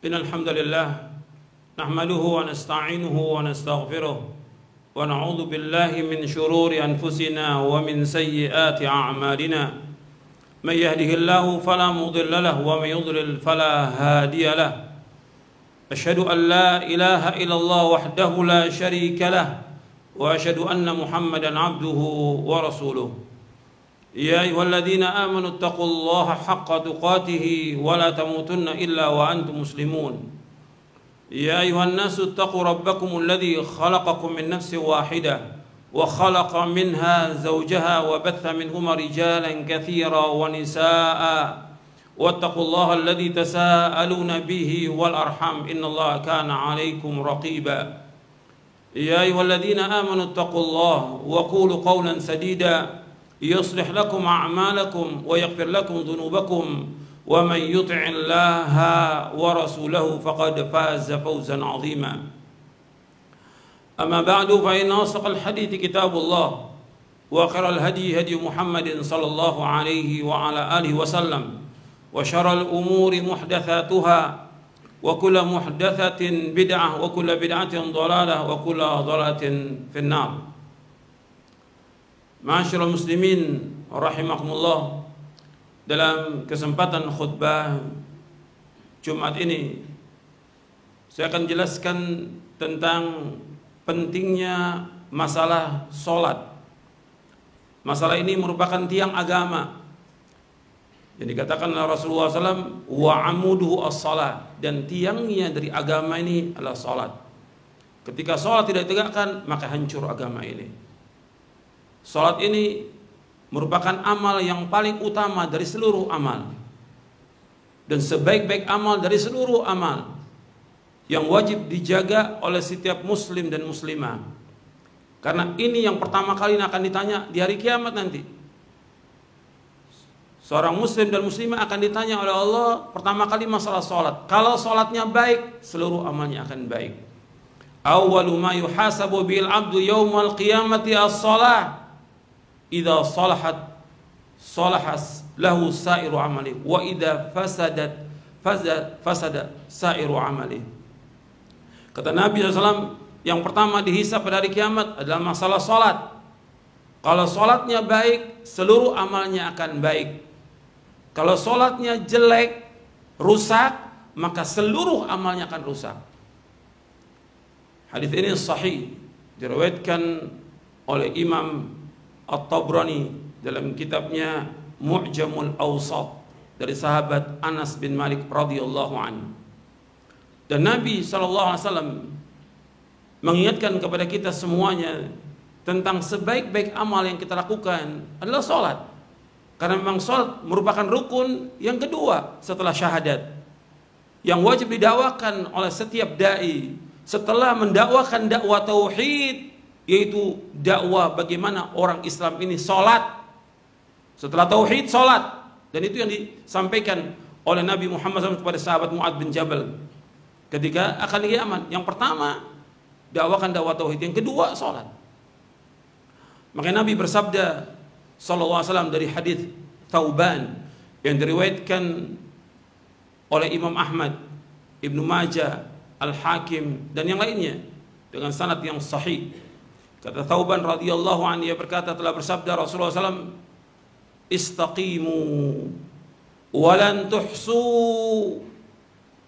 إن الحمد لله نحمده ونستعينه ونستغفره ونعوذ بالله من شرور أنفسنا ومن سيئات أعمالنا من يهده الله فلا مضل له ومن يضلل فلا هادي له أشهد أن لا إله إلا الله وحده لا شريك له وأشهد أن محمدا عبده ورسوله يا أيها الذين آمنوا اتقوا الله حق تقاته ولا تموتن إلا وأنتم مسلمون يا أيها الناس اتقوا ربكم الذي خلقكم من نفس واحدة وخلق منها زوجها وبث منهما رجالا كثيرا ونساء واتقوا الله الذي تساءلون به والأرحام إن الله كان عليكم رقيبا يا أيها الذين آمنوا اتقوا الله وقولوا قولا سديدا يصلح لكم أعمالكم ويغفر لكم ذنوبكم ومن يطع الله ورسوله فقد فاز فوزا عظيما أما بعد فإن أصدق الحديث كتاب الله وخير الهدي هدي محمد صلى الله عليه وعلى آله وسلم وشر الأمور محدثاتها وكل محدثة بدعة وكل بدعة ضلالة وكل ضلالة في النار. Ma'asyiral muslimin rahimakumullah, dalam kesempatan khutbah Jumat ini saya akan jelaskan tentang pentingnya masalah sholat. Masalah ini merupakan tiang agama yang dikatakan oleh Rasulullah SAW, wa amuduhu as-salat, dan tiangnya dari agama ini adalah sholat. Ketika sholat tidak ditegakkan, maka hancur agama ini. Salat ini merupakan amal yang paling utama dari seluruh amal, dan sebaik-baik amal dari seluruh amal yang wajib dijaga oleh setiap muslim dan muslimah, karena ini yang pertama kali akan ditanya di hari kiamat nanti. Seorang muslim dan muslimah akan ditanya oleh Allah pertama kali masalah salat. Kalau salatnya baik, seluruh amalnya akan baik. Awwalu ma yuhasabu bil abdu yaumal qiyamati as-salah. Idza salahat salahas lahu sa'iru amali wa idza fasadat fasada sa'iru amali. Kata Nabi SAW, yang pertama dihisab pada hari kiamat adalah masalah salat. Kalau salatnya baik, seluruh amalnya akan baik. Kalau salatnya jelek, rusak, maka seluruh amalnya akan rusak. Hadis ini sahih, diriwayatkan oleh Imam At-Tabrani dalam kitabnya Mu'jamul Awsat dari sahabat Anas bin Malik radhiyallahu anhu. Dan Nabi SAW mengingatkan kepada kita semuanya tentang sebaik-baik amal yang kita lakukan adalah sholat. Karena memang sholat merupakan rukun yang kedua setelah syahadat, yang wajib didakwakan oleh setiap da'i setelah mendakwakan dakwah tauhid, yaitu dakwah bagaimana orang Islam ini sholat. Setelah tauhid, sholat. Dan itu yang disampaikan oleh Nabi Muhammad SAW kepada sahabat Mu'ad bin Jabal ketika akan kiamat. Yang pertama, dakwakan dakwah tauhid. Yang kedua, sholat. Maka Nabi bersabda SAW dari hadis Thauban yang diriwayatkan oleh Imam Ahmad, Ibnu Majah, Al-Hakim, dan yang lainnya dengan sanad yang sahih. Kata Thauban radhiyallahu anhu, ia berkata, telah bersabda Rasulullah SAW, istaqimu walan tuhsu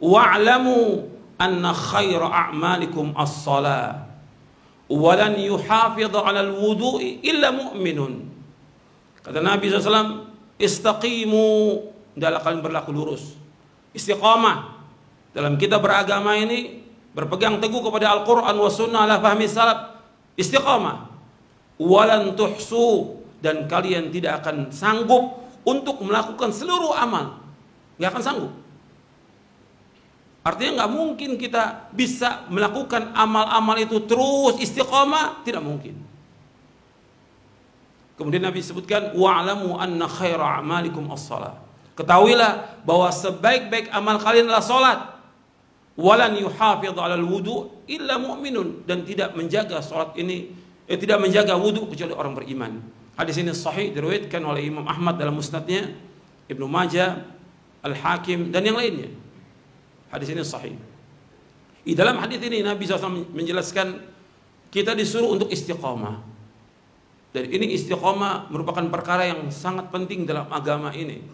wa'lamu anna khaira a'malikum as-salah walan yuhafidhu 'ala al-wudu'i illa mu'minun. Kata Nabi SAW, istaqimu, hendaklah kalian berlaku lurus, istiqamah dalam kita beragama ini, berpegang teguh kepada Al-Quran wa sunnah ala fahmi salaf, istiqamah. Walan tuhsu, dan kalian tidak akan sanggup untuk melakukan seluruh amal, nggak akan sanggup. Artinya nggak mungkin kita bisa melakukan amal-amal itu terus istiqamah, tidak mungkin. Kemudian Nabi sebutkan, wa'lamu anna khaira a'malikum as-salah, ketahuilah bahwa sebaik-baik amal kalian adalah salat. Walan yuhafidhu 'alal wudu' illa mu'minun, dan tidak menjaga salat ini, tidak menjaga wudu kecuali orang beriman. Hadis ini sahih, diriwayatkan oleh Imam Ahmad dalam musnadnya, Ibnu Majah, Al-Hakim, dan yang lainnya. Hadis ini sahih. Di dalam hadis ini Nabi SAW menjelaskan kita disuruh untuk istiqamah. Dan ini istiqamah merupakan perkara yang sangat penting dalam agama ini.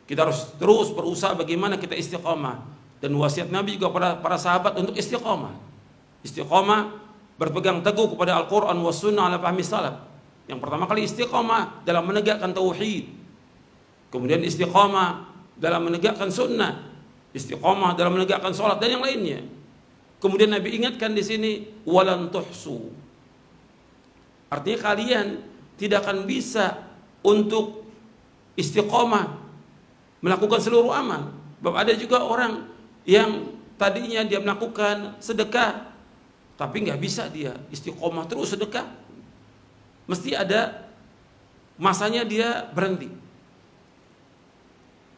Kita harus terus berusaha bagaimana kita istiqamah. Dan wasiat Nabi juga pada para sahabat untuk istiqamah. Istiqamah berpegang teguh kepada Al-Quran wa sunnah ala fahmi salaf. Yang pertama kali istiqamah dalam menegakkan tauhid. Kemudian istiqamah dalam menegakkan sunnah. Istiqamah dalam menegakkan sholat dan yang lainnya. Kemudian Nabi ingatkan di sini walan tuhsu. Artinya kalian tidak akan bisa untuk istiqamah melakukan seluruh amal. Sebab ada juga orang yang tadinya dia melakukan sedekah tapi nggak bisa dia istiqomah terus sedekah. Mesti ada masanya dia berhenti.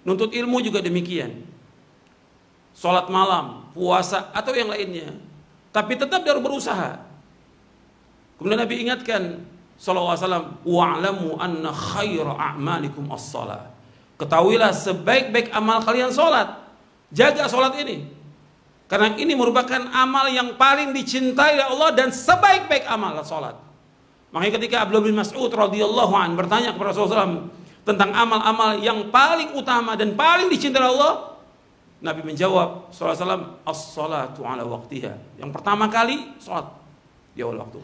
Nuntut ilmu juga demikian. Sholat malam, puasa atau yang lainnya. Tapi tetap dia harus berusaha. Kemudian Nabi ingatkan sallallahu alaihi wasallam, wa'lamu anna khaira a'malikum as-shalah. Ketahuilah sebaik-baik amal kalian sholat. Jaga sholat ini. Karena ini merupakan amal yang paling dicintai oleh Allah dan sebaik-baik amal sholat. Makanya ketika Abdullah bin Mas'ud radhiyallahu anhu bertanya kepada Rasulullah SAW tentang amal-amal yang paling utama dan paling dicintai oleh Allah, Nabi menjawab sallallahu alaihi wasallam, as-salatu ala waqtiha. Yang pertama kali salat di awal waktu.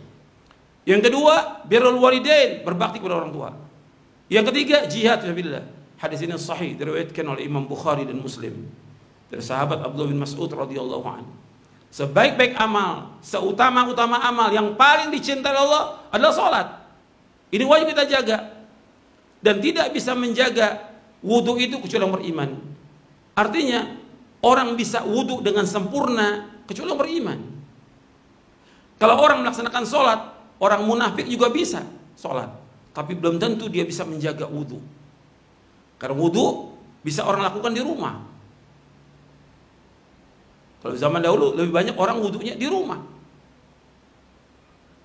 Yang kedua, birrul walidain, berbakti kepada orang tua. Yang ketiga, jihad fisabilillah. Hadis ini sahih diriwayatkan oleh Imam Bukhari dan Muslim dari sahabat Abdullah bin Mas'ud radhiyallahu anhu. Sebaik-baik amal, seutama-utama amal yang paling dicintai Allah adalah salat. Ini wajib kita jaga. Dan tidak bisa menjaga wudu itu kecuali orang beriman. Artinya orang bisa wudu dengan sempurna kecuali orang beriman. Kalau orang melaksanakan sholat, orang munafik juga bisa sholat, tapi belum tentu dia bisa menjaga wudu. Karena wudu bisa orang lakukan di rumah. Kalau zaman dahulu lebih banyak orang wudunya di rumah.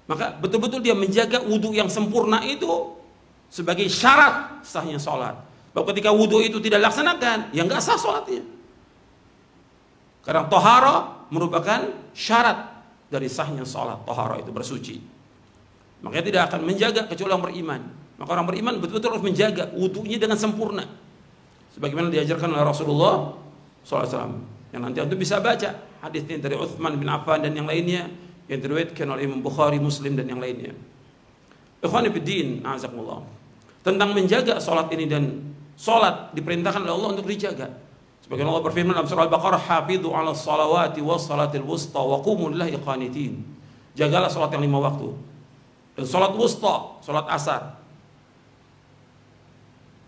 Maka betul-betul dia menjaga wudu yang sempurna itu sebagai syarat sahnya sholat. Bahwa ketika wudu itu tidak dilaksanakan, ya nggak sah sholatnya. Karena tohara merupakan syarat dari sahnya sholat. Tohara itu bersuci. Makanya tidak akan menjaga kecuali orang beriman. Maka orang beriman betul-betul harus menjaga wudunya dengan sempurna. Sebagaimana diajarkan oleh Rasulullah SAW. Yang nanti Anda bisa baca hadisnya dari Utsman bin Affan dan yang lainnya yang diriwayatkan oleh Imam Bukhari, Muslim dan yang lainnya. Ikhwani fiddin, a'azakumullah. Tentang menjaga sholat ini, dan sholat diperintahkan oleh Allah untuk dijaga. Sebagaimana Allah berfirman dalam surah Al-Baqarah, "Hafidhu 'alas salawati was salatil wusta wa qumu lillahi qanitin." Jagalah sholat yang 5 waktu. Dan sholat wusta, sholat asar.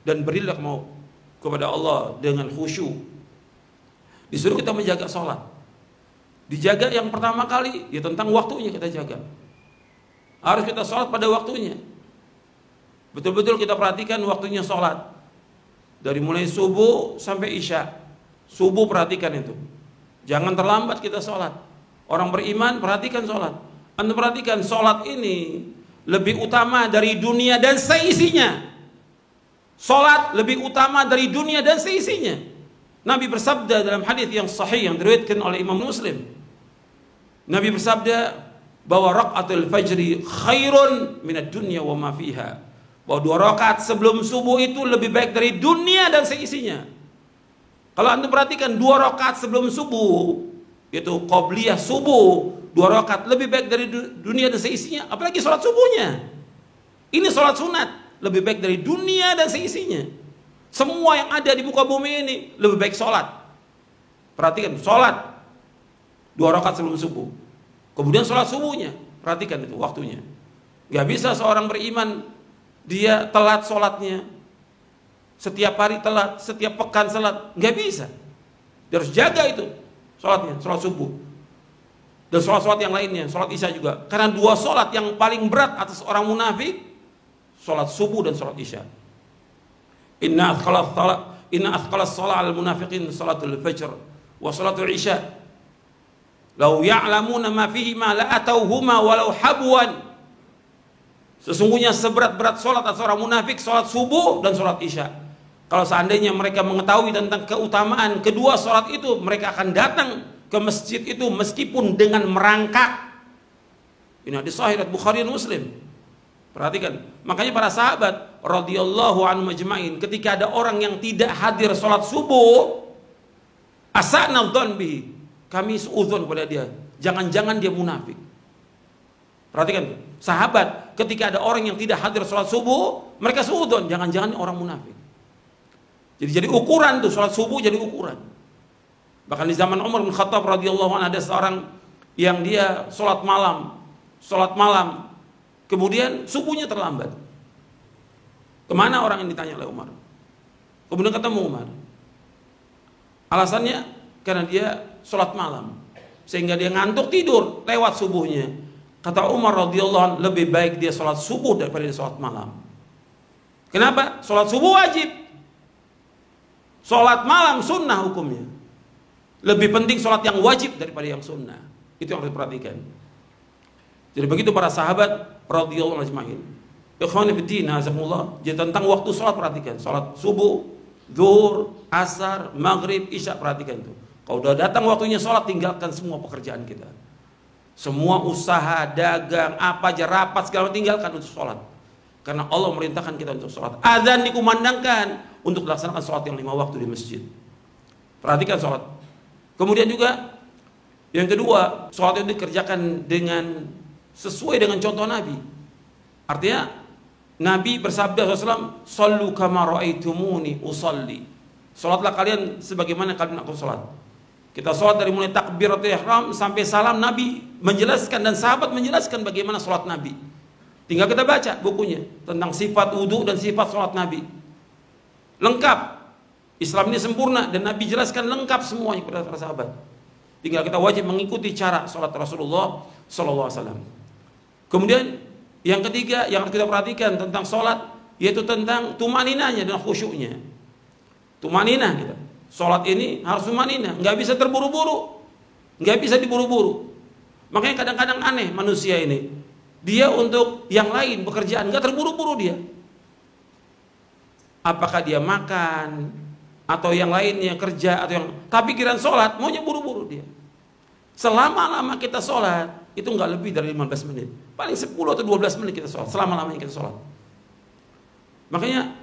Dan berilah mau kepada Allah dengan khusyuk. Disuruh kita menjaga sholat. Dijaga yang pertama kali ya tentang waktunya kita jaga. Harus kita sholat pada waktunya. Betul-betul kita perhatikan waktunya sholat. Dari mulai subuh sampai isya. Subuh perhatikan itu. Jangan terlambat kita sholat. Orang beriman perhatikan sholat. Anda perhatikan sholat ini lebih utama dari dunia dan seisinya. Sholat lebih utama dari dunia dan seisinya. Nabi bersabda dalam hadis yang sahih yang diriwayatkan oleh Imam Muslim. Nabi bersabda bahwa rakaatul fajri khairun minad dunya wa ma fiha. Bahwa 2 rakaat sebelum subuh itu lebih baik dari dunia dan seisinya. Kalau Anda perhatikan 2 rakaat sebelum subuh, itu qobliyah subuh, 2 rakaat lebih baik dari dunia dan seisinya, apalagi sholat subuhnya. Ini sholat sunat, lebih baik dari dunia dan seisinya. Semua yang ada di muka bumi ini lebih baik sholat. Perhatikan, sholat 2 rakaat sebelum subuh. Kemudian sholat subuhnya, perhatikan itu waktunya. Gak bisa seorang beriman dia telat sholatnya, setiap hari telat, setiap pekan telat, gak bisa. Dia harus jaga itu sholatnya, sholat subuh. Dan sholat-sholat yang lainnya, sholat isya juga. Karena 2 sholat yang paling berat atas orang munafik, sholat subuh dan sholat isya. Inna athqalas sholat al-munafiqin sholatul fajr wa sholatul isya. Lau ya'lamuna ma fihi ma la atauhuma walau habwan. Sesungguhnya seberat-berat sholat atas orang munafik sholat subuh dan sholat isya. Kalau seandainya mereka mengetahui tentang keutamaan kedua sholat itu, mereka akan datang ke masjid itu meskipun dengan merangkak. Ini hadis sahih riwayat Bukhari dan Muslim. Perhatikan, makanya para sahabat radhiyallahu anhum majma'in, ketika ada orang yang tidak hadir sholat subuh, asa'na dzan bihi, kami suudzon kepada dia, jangan-jangan dia munafik. Perhatikan, sahabat ketika ada orang yang tidak hadir sholat subuh, mereka suudzon, jangan-jangan orang munafik. Jadi ukuran tuh, sholat subuh jadi ukuran. Bahkan di zaman Umar bin Khattab radhiyallahu anhu ada seorang yang dia sholat malam, kemudian subuhnya terlambat. Kemana orang yang ditanya oleh Umar? Kemudian ketemu Umar. Alasannya karena dia sholat malam, sehingga dia ngantuk tidur lewat subuhnya. Kata Umar radhiyallahu anhu, lebih baik dia sholat subuh daripada dia sholat malam. Kenapa? Sholat subuh wajib. Sholat malam sunnah hukumnya. Lebih penting sholat yang wajib daripada yang sunnah. Itu yang harus diperhatikan. Jadi begitu para sahabat radhiyallahu ajma'in. Ikhwani fiddin, azakumullah. Jadi tentang waktu sholat perhatikan. Sholat subuh, zuhur, asar, maghrib, isya, perhatikan itu. Kalau udah datang waktunya sholat, tinggalkan semua pekerjaan kita. Semua usaha, dagang, apa aja, rapat, segala tinggalkan untuk sholat. Karena Allah merintahkan kita untuk sholat. Adzan dikumandangkan untuk melaksanakan sholat yang 5 waktu di masjid. Perhatikan sholat. Kemudian juga yang kedua, sholat itu dikerjakan dengan sesuai dengan contoh Nabi. Artinya Nabi bersabda SAW, "Shallu kama ra'aitumuni usalli." Sholatlah kalian sebagaimana kalian aku sholat. Kita sholat dari mulai takbiratul ihram sampai salam, Nabi menjelaskan dan sahabat menjelaskan bagaimana sholat Nabi. Tinggal kita baca bukunya tentang sifat wudu dan sifat sholat Nabi. Lengkap. Islam ini sempurna dan Nabi jelaskan lengkap semuanya kepada para sahabat. Tinggal kita wajib mengikuti cara sholat Rasulullah SAW. Kemudian yang ketiga yang harus kita perhatikan tentang sholat, yaitu tentang tumaninahnya dan khusyuknya. Tumaninah kita. Sholat ini harus tumaninah, nggak bisa terburu-buru, nggak bisa diburu-buru. Makanya kadang-kadang aneh manusia ini. Dia untuk yang lain pekerjaan nggak terburu-buru dia. Apakah dia makan atau yang lainnya kerja atau yang, tapi pikiran sholat maunya buru-buru dia. Selama-lama kita sholat itu nggak lebih dari 15 menit, paling 10 atau 12 menit kita sholat. Selama-lamanya kita sholat. Makanya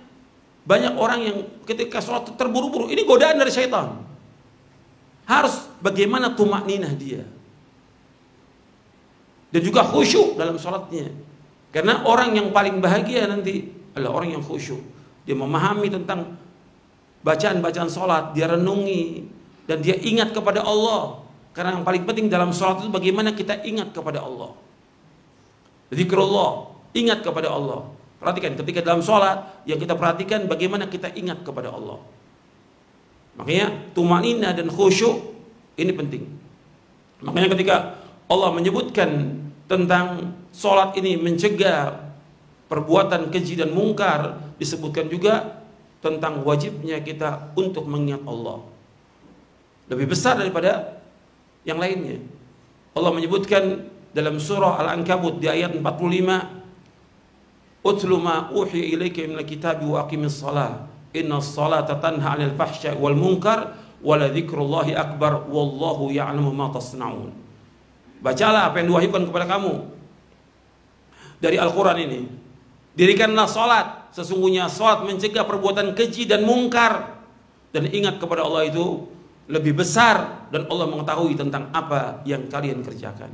banyak orang yang ketika sholat terburu-buru, ini godaan dari syaitan. Harus bagaimana tumakninah dia dan juga khusyuk dalam sholatnya. Karena orang yang paling bahagia nanti adalah orang yang khusyuk. Dia memahami tentang bacaan-bacaan sholat, dia renungi dan dia ingat kepada Allah. Karena yang paling penting dalam sholat itu bagaimana kita ingat kepada Allah. Zikrullah, ingat kepada Allah. Perhatikan ketika dalam sholat yang kita perhatikan bagaimana kita ingat kepada Allah. Makanya tumanina dan khusyuk ini penting. Makanya ketika Allah menyebutkan tentang sholat ini mencegah perbuatan keji dan mungkar, disebutkan juga tentang wajibnya kita untuk mengingat Allah. Lebih besar daripada yang lainnya. Allah menyebutkan dalam surah Al-Ankabut di ayat 45, "Utlu ma uhiya ilaika minal kitabi wa aqimis shalah. Innas salata tanha 'anil fahsya'i wal munkar wa la dzikrullahi akbar wallahu ya'lamu ma tasna'un." Bacalah apa yang diwahyukan kepada kamu dari Al-Quran ini. Dirikanlah salat, sesungguhnya salat mencegah perbuatan keji dan mungkar, dan ingat kepada Allah itu lebih besar dan Allah mengetahui tentang apa yang kalian kerjakan.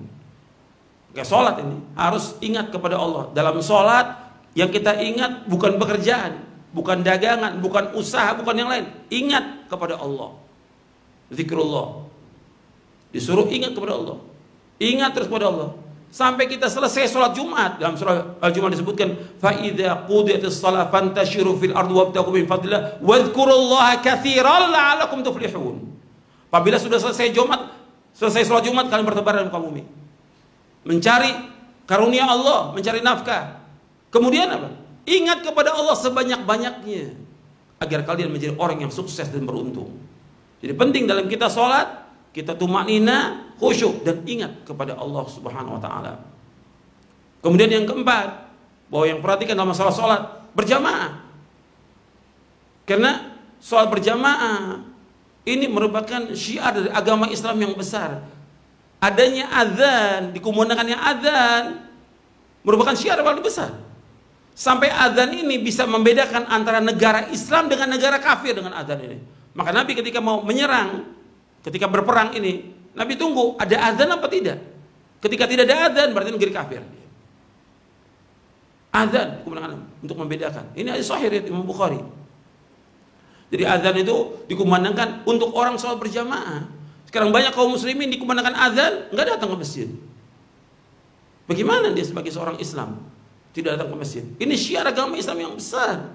Oke, salat ini harus ingat kepada Allah. Dalam salat yang kita ingat bukan pekerjaan, bukan dagangan, bukan usaha, bukan yang lain. Ingat kepada Allah. Zikrullah. Disuruh ingat kepada Allah. Ingat terus kepada Allah. Sampai kita selesai sholat Jumat. Dalam surah Al-Jumat disebutkan, فَإِذَا قُضِيَتِ الصَّلَاةُ فَانْتَشِرُوا فِي الْأَرْضِ وَابْتَغُوا مِنْ فَضْلِ اللَّهِ وَاذْكُرُوا اللَّهَ كَثِيرًا لَعَلَّكُمْ تُفْلِحُونَ. Apabila sudah selesai Jumat, selesai sholat Jumat, kalian bertebar dalam muka bumi, mencari karunia Allah, mencari nafkah. Kemudian apa? Ingat kepada Allah sebanyak-banyaknya agar kalian menjadi orang yang sukses dan beruntung. Jadi penting dalam kita sholat, kita tumanina, khusyuk dan ingat kepada Allah Subhanahu wa taala. Kemudian yang keempat, bahwa yang perhatikan dalam masalah sholat berjamaah. Karena sholat berjamaah ini merupakan syiar dari agama Islam yang besar. Adanya azan, dikumandangkannya azan merupakan syiar yang paling besar. Sampai azan ini bisa membedakan antara negara Islam dengan negara kafir dengan azan ini. Maka Nabi ketika mau menyerang, ketika berperang ini, Nabi tunggu ada azan apa tidak. Ketika tidak ada azan berarti negeri kafir. Azan dikumandangkan untuk membedakan. Ini hadis sahih riwayat Imam Bukhari. Jadi azan itu dikumandangkan untuk orang sholat berjamaah. Sekarang banyak kaum muslimin dikumandangkan azan nggak datang ke masjid. Bagaimana dia sebagai seorang Islam tidak datang ke masjid? Ini syiar agama Islam yang besar.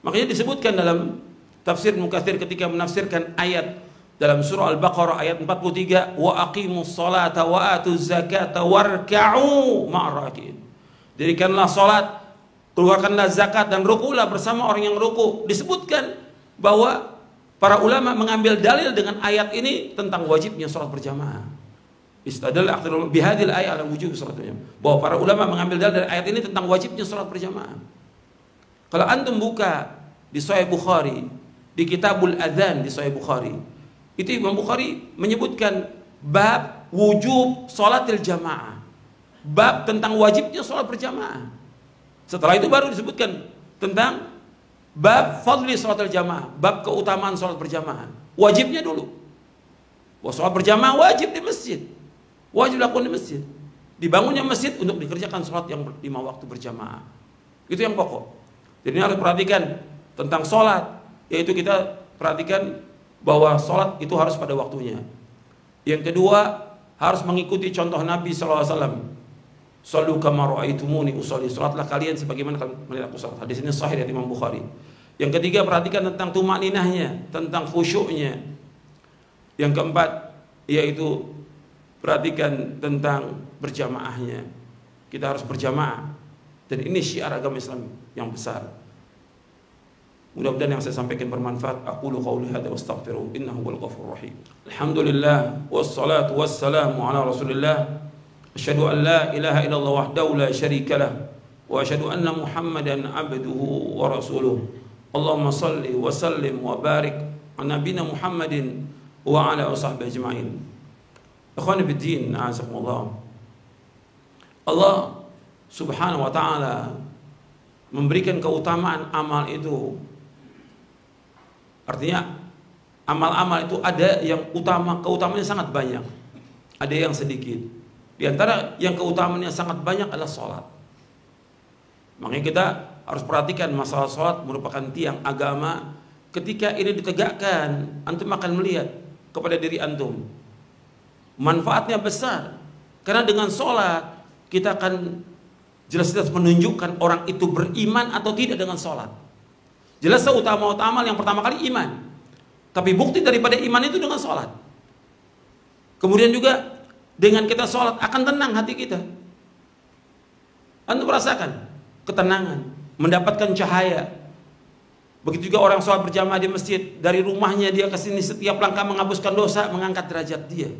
Makanya disebutkan dalam tafsir Mukatsir ketika menafsirkan ayat dalam surah Al-Baqarah ayat 43, wa aqimus salata wa atuz zakata warka'u ma'ar-raki'in. Dirikanlah salat, keluarkanlah zakat dan rukulah bersama orang yang ruku. Disebutkan bahwa para ulama mengambil dalil dengan ayat ini tentang wajibnya salat berjamaah. Istadal akhirul bihadil ayat ala wujub salatnya. Bahwa para ulama mengambil dalil dari ayat ini tentang wajibnya salat berjamaah. Kalau antum buka di Sahih Bukhari, di Kitabul Adzan di Sahih Bukhari, itu Imam Bukhari menyebutkan bab wujub salatil jamaah. Bab tentang wajibnya salat berjamaah. Setelah itu baru disebutkan tentang bab fadli salatil jamaah, bab keutamaan salat berjamaah. Wajibnya dulu. Bahwa salat berjamaah wajib di masjid. Wajib dilakukan di masjid. Dibangunnya masjid untuk dikerjakan salat yang 5 waktu berjamaah. Itu yang pokok. Jadi ini harus perhatikan tentang salat, yaitu kita perhatikan bahwa salat itu harus pada waktunya. Yang kedua, harus mengikuti contoh Nabi SAW. Sallu kama ra'aitumuni usolli. Salatlah kalian sebagaimana kalian melihat aku salat. Hadis ini sahih dari Imam Bukhari. Yang ketiga, perhatikan tentang tumaninahnya, tentang khusyuknya. Yang keempat, yaitu perhatikan tentang berjamaahnya. Kita harus berjamaah. Dan ini syiar agama Islam yang besar. Mudah-mudahan yang saya sampaikan bermanfaat. Aqulu qawli hadza wa astaghfiruh innahu huwal ghafurur rahim. Alhamdulillah wassalatu wassalamu ala Rasulillah. Asyhadu an la ilaha illallah wahdahu la syarika lah wa asyhadu anna Muhammadan abduhu wa rasuluh. Allahumma salli wa sallim wa barik ala nabiyina Muhammadin wa ala washabbihi ajma'in. Ikhwani fid din, a'azakumullah. Allah Subhanahu wa taala memberikan keutamaan amal itu. Artinya amal-amal itu ada yang utama, keutamaannya sangat banyak. Ada yang sedikit. Di antara yang keutamaannya sangat banyak adalah sholat. Makanya kita harus perhatikan masalah sholat merupakan tiang agama. Ketika ini ditegakkan, antum akan melihat kepada diri antum. Manfaatnya besar. Karena dengan sholat, kita akan jelas-jelas menunjukkan orang itu beriman atau tidak dengan sholat. Jelas utama-utama yang pertama kali iman. Tapi bukti daripada iman itu dengan sholat. Kemudian juga dengan kita sholat akan tenang hati kita. Antum merasakan ketenangan, mendapatkan cahaya. Begitu juga orang sholat berjamaah di masjid, dari rumahnya dia ke sini setiap langkah menghapuskan dosa, mengangkat derajat dia.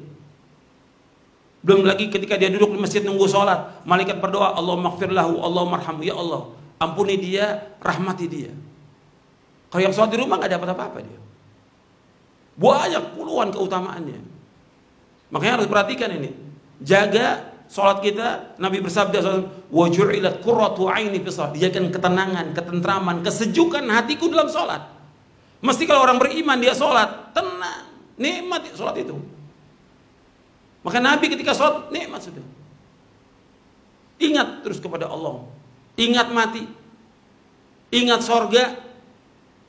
Belum lagi ketika dia duduk di masjid nunggu sholat, malaikat berdoa, Allahumma ighfir lahu, Allahumma arhamhu, ya Allah, ampuni dia, rahmati dia. Kalau yang sholat di rumah nggak dapat apa-apa dia. Banyak puluhan keutamaannya. Makanya harus perhatikan ini. Jaga sholat kita. Nabi bersabda, wa ju'ilat qurratu aini fi shalah. Dijadikan ketenangan, ketentraman, kesejukan hatiku dalam sholat. Mesti kalau orang beriman dia sholat tenang, nikmat sholat itu. Maka Nabi ketika sholat nikmat sudah. Ingat terus kepada Allah. Ingat mati. Ingat sorga.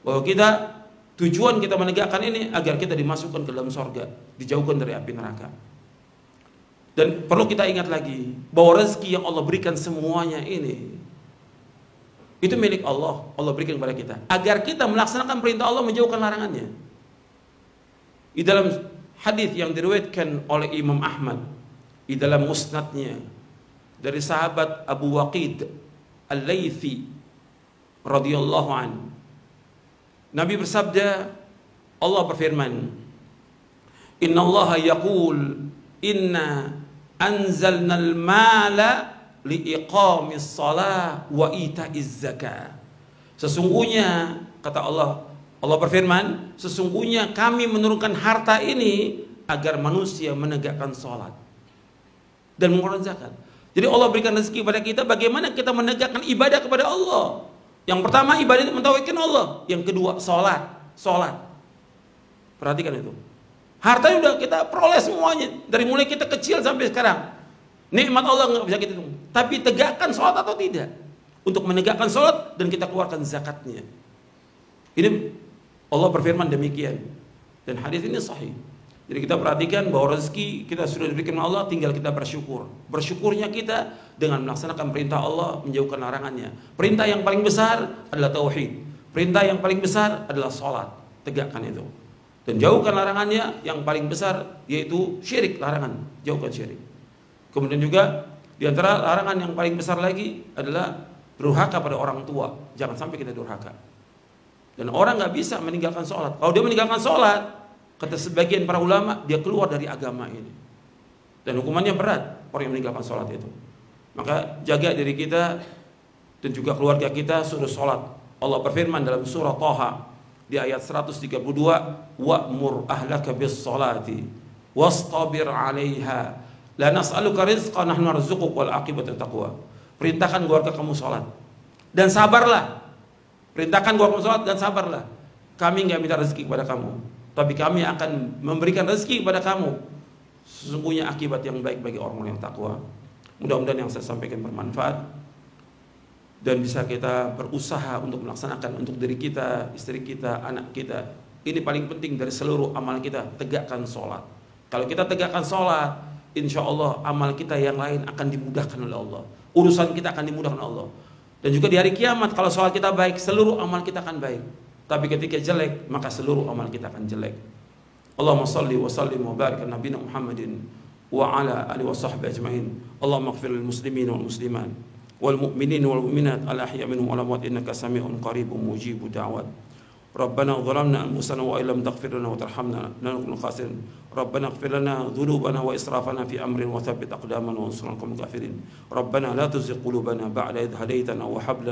Bahwa kita tujuan kita menegakkan ini agar kita dimasukkan ke dalam sorga, dijauhkan dari api neraka. Dan perlu kita ingat lagi bahwa rezeki yang Allah berikan semuanya ini itu milik Allah. Allah berikan kepada kita agar kita melaksanakan perintah Allah, menjauhkan larangannya. Di dalam hadis yang diriwayatkan oleh Imam Ahmad di dalam musnadnya dari sahabat Abu Waqid Al-Laythi radhiyallahu anhu, Nabi bersabda, Allah berfirman, Inna Allah yaqul inna anzalnal mala liiqamis salah wa ita'iz zakah. Sesungguhnya kata Allah, Allah berfirman, sesungguhnya kami menurunkan harta ini agar manusia menegakkan sholat dan mengeluarkan zakat. Jadi Allah berikan rezeki kepada kita, bagaimana kita menegakkan ibadah kepada Allah. Yang pertama ibadah mentauhidkan Allah, yang kedua sholat. Perhatikan itu. Harta udah kita peroleh semuanya, dari mulai kita kecil sampai sekarang. Nikmat Allah nggak bisa kita hitung. Tapi tegakkan sholat atau tidak? Untuk menegakkan sholat dan kita keluarkan zakatnya. Ini Allah berfirman demikian. Dan hadis ini sahih. Jadi kita perhatikan bahwa rezeki kita sudah diberikan Allah, tinggal kita bersyukur. Bersyukurnya kita dengan melaksanakan perintah Allah, menjauhkan larangannya. Perintah yang paling besar adalah tauhid. Perintah yang paling besar adalah sholat. Tegakkan itu. Dan jauhkan larangannya, yang paling besar yaitu syirik, larangan. Jauhkan syirik. Kemudian juga di antara larangan yang paling besar lagi adalah durhaka pada orang tua. Jangan sampai kita durhaka. Dan orang nggak bisa meninggalkan sholat. Kalau dia meninggalkan sholat, kata sebagian para ulama, dia keluar dari agama ini. Dan hukumannya berat orang yang meninggalkan sholat itu. Maka jaga diri kita dan juga keluarga kita suruh sholat. Allah berfirman dalam surah Thaha di ayat 132, wa'mur ahlaka bis sholati wastabir 'alaiha la nas'aluka rizqan nahnu narzuquk wal aqibatu taqwa. Perintahkan keluarga kamu sholat dan sabarlah. Perintahkan keluarga kamu sholat dan sabarlah. Kami nggak minta rezeki kepada kamu, tapi kami akan memberikan rezeki kepada kamu. Sesungguhnya akibat yang baik bagi orang-orang yang takwa. Mudah-mudahan yang saya sampaikan bermanfaat dan bisa kita berusaha untuk melaksanakan untuk diri kita, istri kita, anak kita. Ini paling penting dari seluruh amal kita, tegakkan sholat. Kalau kita tegakkan sholat, insya Allah amal kita yang lain akan dimudahkan oleh Allah. Urusan kita akan dimudahkan oleh Allah. Dan juga di hari kiamat, kalau sholat kita baik, seluruh amal kita akan baik. Tapi ketika jelek, maka seluruh amal kita akan jelek. Allahumma salli wa sallim wa barik ala nabiyina Muhammadin wa ala alihi wa sahbihi ajma'in. Allahumma ighfir lil muslimin wal muslimat wal mu'minin wal mu'minat al ahya minhum wal amwat innaka sami'un qaribun mujibud da'wat. Rabbana zalamna anfusana wa illam taghfir lana wa tarhamna lanakunanna khasirin. Rabbana ighfir lana dhunubana wa israfana fi amrin wa thabbit aqdamana wa ansurna al-qawmal kafirin. Rabbana la tuzigh qulubana ba'da idh hadaytana wa hab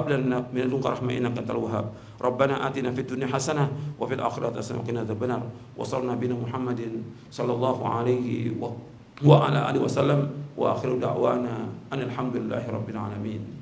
lana min ladunka rahmah innaka antal wahhab. Rabbana atina fid dunya hasanah wa fil akhirati hasanah wa qina adzabannar. Wa sallallahu nabiyana Muhammadin sallallahu alaihi wa ala alihi wasallam wa akhiru da'wana alhamdulillahi rabbil alamin.